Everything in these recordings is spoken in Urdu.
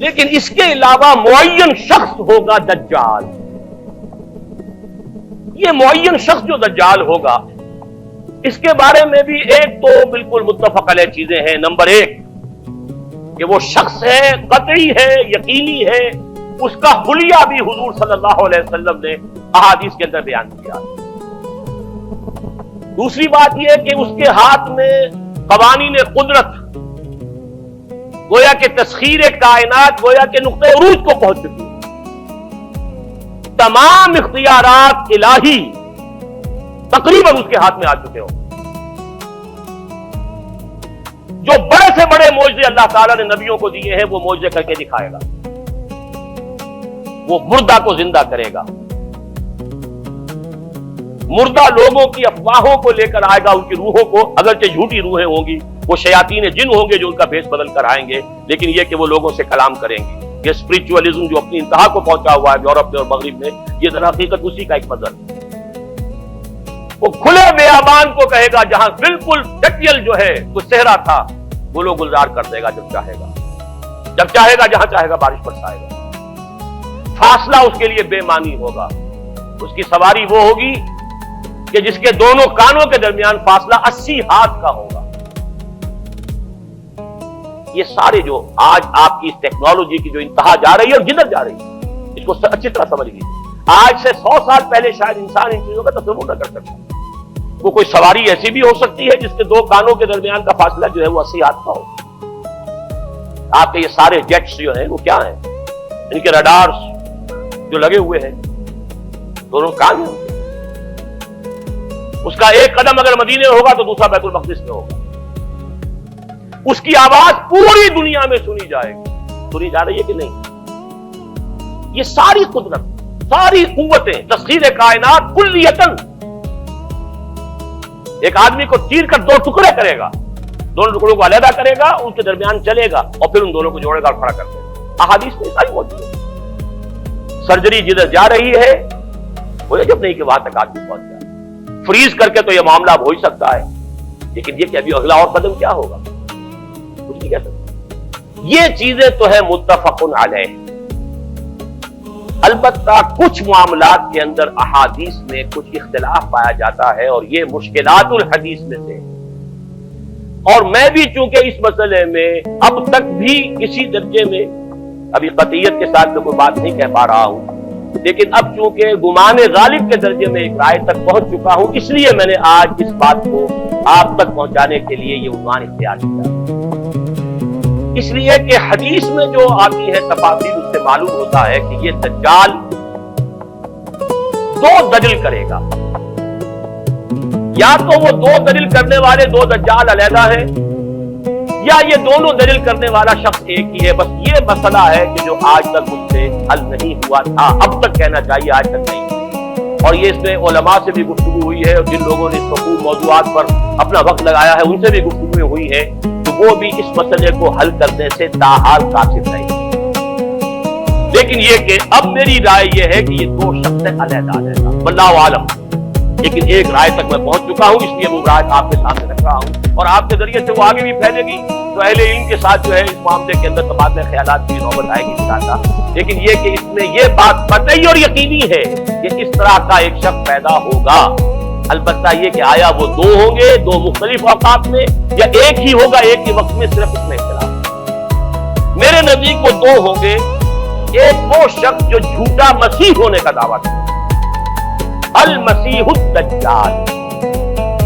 لیکن اس کے علاوہ معین شخص ہوگا دجال. یہ معین شخص جو دجال ہوگا اس کے بارے میں بھی ایک تو بالکل متفق علیہ چیزیں ہیں. نمبر ایک کہ وہ شخص ہے، قطعی ہے، یقینی ہے، اس کا حلیہ بھی حضور صلی اللہ علیہ وسلم نے احادیث کے اندر بیان کیا. دوسری بات یہ کہ اس کے ہاتھ میں قوانین قدرت، گویا کہ تسخیر کائنات، گویا کہ نقطۂ عروج کو پہنچ چکی ہے. تمام اختیارات الہی تقریباً اس کے ہاتھ میں آ چکے ہوں. جو بڑے سے بڑے معجزے اللہ تعالیٰ نے نبیوں کو دیے ہیں وہ معجزے کر کے دکھائے گا. وہ مردہ کو زندہ کرے گا، مردہ لوگوں کی افواہوں کو لے کر آئے گا، ان کی روحوں کو، اگرچہ جھوٹی روحیں ہوں گی، وہ شیاطین جن ہوں گے جو ان کا بھیس بدل کر آئیں گے، لیکن یہ کہ وہ لوگوں سے کلام کریں گے. یہ اسپرچولیزم جو اپنی انتہا کو پہنچا ہوا ہے یورپ میں اور مغرب میں، یہ در حقیقت اسی کا ایک مظہر ہے. وہ کھلے بیابان کو کہے گا جہاں بالکل ڈٹیل جو ہے وہ صحرا تھا، وہ لوگ گلزار کر دے گا جب چاہے گا، جب چاہے گا، جہاں چاہے گا بارش برسائے گا. فاصلہ اس کے لیے بے معنی ہوگا. اس کی سواری وہ ہوگی کہ جس کے دونوں کانوں کے درمیان فاصلہ 80 ہاتھ کا ہوگا. یہ سارے جو آج آپ کی اس ٹیکنالوجی کی جو انتہا جا رہی ہے اور جدھر جا رہی ہے، اس کو اچھی طرح سمجھ لیجیے. آج سے 100 سال پہلے شاید انسان ان چیزوں کا تصور نہ کر سکتا. وہ کوئی سواری ایسی بھی ہو سکتی ہے جس کے دو کانوں کے درمیان کا فاصلہ جو ہے وہ 80 ہاتھ کا ہو. آپ کے یہ سارے جیٹس جو ہیں وہ کیا ہیں؟ ان کے رڈارز جو لگے ہوئے ہیں، دونوں کان ہیں. اس کا ایک قدم اگر مدینے میں ہوگا تو دوسرا بیت المقدس میں ہوگا. اس کی آواز پوری دنیا میں سنی جائے گی. سنی جا رہی ہے کہ نہیں؟ یہ ساری قدرت، ساری قوتیں، تسخیر کائنات کلیتاً ایک آدمی کو چیر کر دو ٹکڑے کرے گا، دونوں ٹکڑوں کو علیحدہ کرے گا، ان کے درمیان چلے گا اور پھر ان دونوں کو جوڑے گا اور کھڑا کر دے گا. احادیث میں ساری موجود ہے. سرجری جدھر جا رہی ہے وہ جب نہیں کہ وہاں تک آدمی پہنچ جائے. فریز کر کے تو یہ معاملہ اب ہو ہی سکتا ہے، لیکن یہ کہ ابھی اگلا اور قدم کیا ہوگا کچھ نہیں کہہ سکتا. یہ چیزیں تو ہے متفق علیہ. البتہ کچھ معاملات کے اندر احادیث میں کچھ اختلاف پایا جاتا ہے اور یہ مشکلات الحدیث میں سے. اور میں بھی چونکہ اس مسئلے میں اب تک بھی کسی درجے میں ابھی قطعیت کے ساتھ میں کوئی بات نہیں کہہ پا رہا ہوں، لیکن اب چونکہ گمان غالب کے درجے میں ایک رائے تک پہنچ چکا ہوں، اس لیے میں نے آج اس بات کو آپ تک پہنچانے کے لیے یہ عنوان اختیار کیا. اس لیے کہ حدیث میں جو آتی ہے تفاصیل اس سے معلوم ہوتا ہے کہ یہ دجال دو دجل کرے گا. یا تو وہ دو دجل کرنے والے دو دجال علیحدہ ہیں، یا یہ دونوں دجل کرنے والا شخص ایک ہی ہے. بس یہ مسئلہ ہے کہ جو آج تک مجھ سے حل نہیں ہوا تھا، اب تک کہنا چاہیے آج تک نہیں. اور یہ اس میں علماء سے بھی گفتگو ہوئی ہے اور جن لوگوں نے اس موضوعات پر اپنا وقت لگایا ہے ان سے بھی گفتگو ہوئی ہے، وہ بھی اس مسئلے کو حل کرنے سے تاحال قاصر نہیں. لیکن یہ کہ اب میری رائے یہ ہے کہ یہ دو شخص علیحدہ علیحدہ، واللہ عالم. لیکن ایک رائے تک میں پہنچ چکا ہوں، اس لیے وہ رائے آپ کے سامنے رکھ رہا ہوں اور آپ کے ذریعے سے وہ آگے بھی پھیلے گی تو اہل علم کے ساتھ جو ہے اس معاملے کے اندر تبادلہ خیالات کی نوبت آئے گی انشاءاللہ. لیکن یہ کہ اس میں یہ بات قطعی اور یقینی ہے کہ اس طرح کا ایک شخص پیدا ہوگا. البتہ یہ کہ آیا وہ دو ہوں گے دو مختلف اوقات میں یا ایک ہی ہوگا ایک ہی وقت میں، صرف اس میں اختلاف. میرے نزدیک وہ دو ہوں گے. ایک وہ شخص جو جھوٹا مسیح ہونے کا دعویٰ کرے، المسیح الدجال.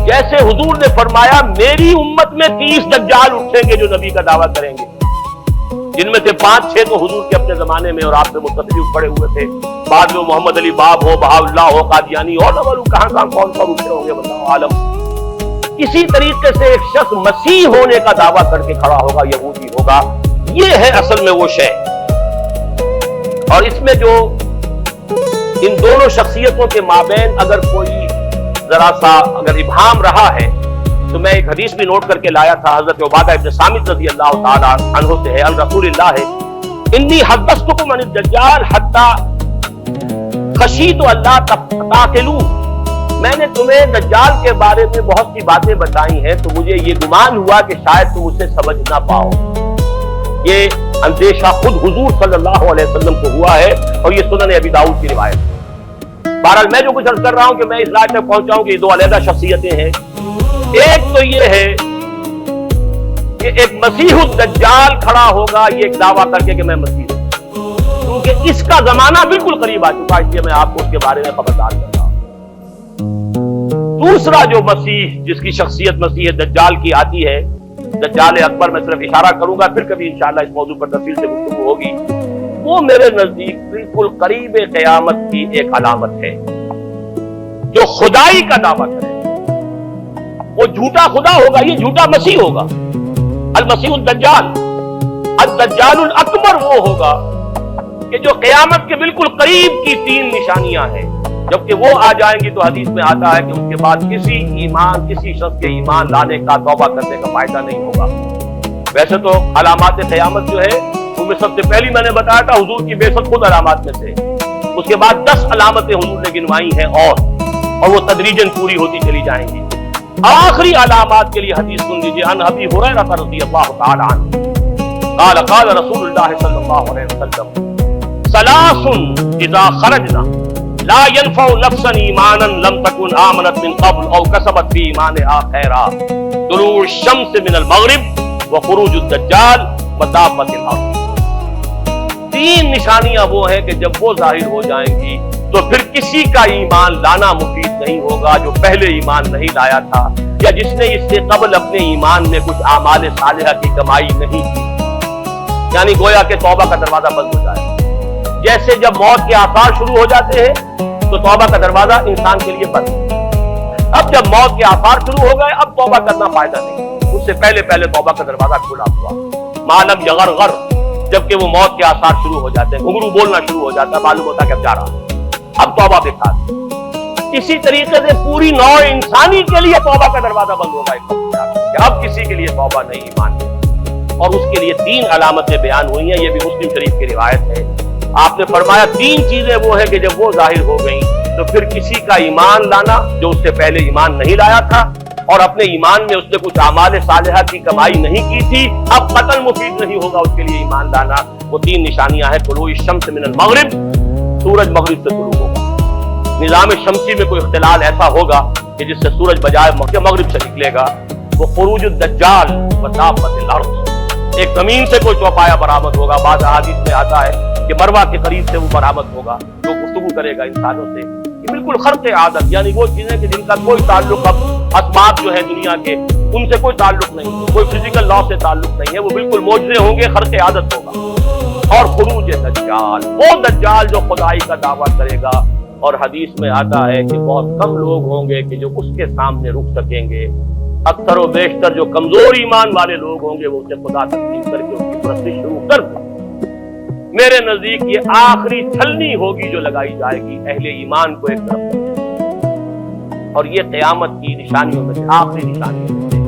جیسے حضور نے فرمایا میری امت میں 30 دجال اٹھیں گے جو نبی کا دعویٰ کریں گے، جن میں سے 5-6 تو حضور کے اپنے زمانے میں اور آپ سے متصل پڑے ہوئے تھے. بعد میں محمد علی باب ہو، بہاءاللہ ہو، قادیانی ہو، نہ معلوم کہاں کون سا اٹھے ہوں گے، واللہ عالم. اسی طریقے سے ایک شخص مسیح ہونے کا دعویٰ کر کے کھڑا ہوگا، یہودی ہوگا. یہ ہے اصل میں وہ شے. اور اس میں جو ان دونوں شخصیتوں کے مابین اگر کوئی ذرا سا اگر ابہام رہا ہے تو میں ایک حدیث بھی نوٹ کر کے لایا تھا، حضرت عبادہ ابن صامت رضی اللہ تعالی عنہ سے ہے، رسول اللہ ہے، انی حدثتکم عن الدجال حتی خشیت اللہ تقتلوا. میں نے تمہیں دجال کے بارے میں بہت سی باتیں بتائی ہیں تو مجھے یہ گمان ہوا کہ شاید تم اسے سمجھ نہ پاؤ. یہ اندیشہ خود حضور صلی اللہ علیہ وسلم کو ہوا ہے اور یہ سنن ابی داؤد کی روایت ہے۔ بہرحال میں جو کچھ عرض کر رہا ہوں کہ میں اس رائے تک پہنچا ہوں کہ یہ دو علیحدہ شخصیتیں ہیں۔ ایک تو یہ ہے کہ ایک مسیح الدجال کھڑا ہوگا یہ ایک دعویٰ کر کے کہ میں مسیح ہوں، کیونکہ اس کا زمانہ بالکل قریب آ چکا ہے، اس لیے میں آپ کو اس کے بارے میں خبردار کر رہا ہوں۔ دوسرا جو مسیح جس کی شخصیت مسیح دجال کی آتی ہے، دجال اکبر میں صرف اشارہ کروں گا، پھر کبھی انشاءاللہ اس موضوع پر تفصیل سے گفتگو ہوگی، وہ میرے نزدیک بالکل قریب قیامت کی ایک علامت ہے۔ جو خدائی کا دعویٰ کرے وہ جھوٹا خدا ہوگا، یہ جھوٹا مسیح ہوگا، المسیح الدجال۔ الدجال الاکبر وہ ہوگا کہ جو قیامت کے بالکل قریب کی تین نشانیاں ہیں، جبکہ وہ آ جائیں گی تو حدیث میں آتا ہے کہ اس کے بعد کسی شخص کے ایمان لانے کا، توبہ کرنے کا فائدہ نہیں ہوگا۔ ویسے تو علامات قیامت جو ہے ان میں سب سے پہلی میں نے بتایا تھا حضور کی بعثت خود علامات میں سے، اس کے بعد 10 علامتیں حضور نے گنوائی ہیں اور وہ تدریجاً پوری ہوتی چلی جائیں گی۔ آخری علامات کے لیے حدیث سن لیجیے، عن ابی ہریرہ رضی اللہ تعالی عنہ قال قال رسول اللہ صلی اللہ علیہ وسلم ثلاث اذا خرجنا لا ينفع نفسا ایمانا لم تكن آمنت من قبل او کسبت فی ایمانها خیرا، طلوع الشمس من المغرب وخروج الدجال ودابۃ الارض۔ تین نشانیاں وہ ہیں کہ جب وہ ظاہر ہو جائیں گی تو پھر کسی کا ایمان لانا مفید نہیں ہوگا جو پہلے ایمان نہیں لایا تھا یا جس نے اس سے قبل اپنے ایمان میں کچھ اعمال صالحہ کی کمائی نہیں کی، یعنی گویا کہ توبہ کا دروازہ بند ہو جائے۔ جیسے جب موت کے آثار شروع ہو جاتے ہیں تو توبہ کا دروازہ انسان کے لیے بند ہے۔ اب جب موت کے آثار شروع ہو گئے اب توبہ کرنا فائدہ نہیں، اس سے پہلے توبہ کا دروازہ کھلا ہوا۔ معلوم یغرغر، جبکہ وہ موت کے آثار شروع ہو جاتے ہیں، گھنگرو بولنا شروع ہو جاتا ہے، معلوم ہوتا ہے کہ اب جا رہا، اب توبہ بیکار۔ اسی طریقے سے پوری نوع انسانی کے لیے توبہ کا دروازہ بند ہوگا ایک وقت کہ اب کسی کے لیے توبہ نہیں ایمان نہیں، اور اس کے لیے تین علامتیں بیان ہوئی ہیں، یہ بھی مسلم شریف کی روایت ہے۔ آپ نے فرمایا تین چیزیں وہ ہیں کہ جب وہ ظاہر ہو گئیں تو پھر کسی کا ایمان لانا جو اس سے پہلے ایمان نہیں لایا تھا اور اپنے ایمان میں اس نے کچھ اعمال صالحہ کی کمائی نہیں کی تھی، اب قتل مفید نہیں ہوگا اس کے لیے ایمان لانا۔ وہ تین نشانیاں ہیں، طلوع الشمس من المغرب، سورج مغرب سے طلوع ہوگا۔ نظام شمسی میں کوئی اختلال ایسا ہوگا کہ جس سے سورج بجائے مغرب سے نکلے گا۔ وہ خروج الدجال ودابۃ الارض، ایک زمین سے کوئی چوپایا برآمد ہوگا، بعض احادیث میں آتا ہے کہ مروہ کے قریب سے وہ برآمد ہوگا جو گفتگو کرے گا انسانوں سے۔ یہ بالکل خرق عادت، یعنی وہ چیزیں کہ جن کا کوئی تعلق اب اسباب جو ہے دنیا کے ان سے کوئی تعلق نہیں ہے، کوئی فزیکل لا سے تعلق نہیں ہے، وہ بالکل معجزے ہوں گے، خرق عادت ہوگا۔ اور خروج دجال، وہ دجال جو خدائی کا دعویٰ کرے گا، اور حدیث میں آتا ہے کہ بہت کم لوگ ہوں گے کہ جو اس کے سامنے رک سکیں گے، اکثر و بیشتر جو کمزور ایمان والے لوگ ہوں گے وہ اسے خدا تسلیم کر کے اس کی پرستش شروع کر دیں۔ میرے نزدیک یہ آخری چھلنی ہوگی جو لگائی جائے گی اہل ایمان کو ایک طرف، اور یہ قیامت کی نشانیوں میں سے آخری نشانیوں میں سے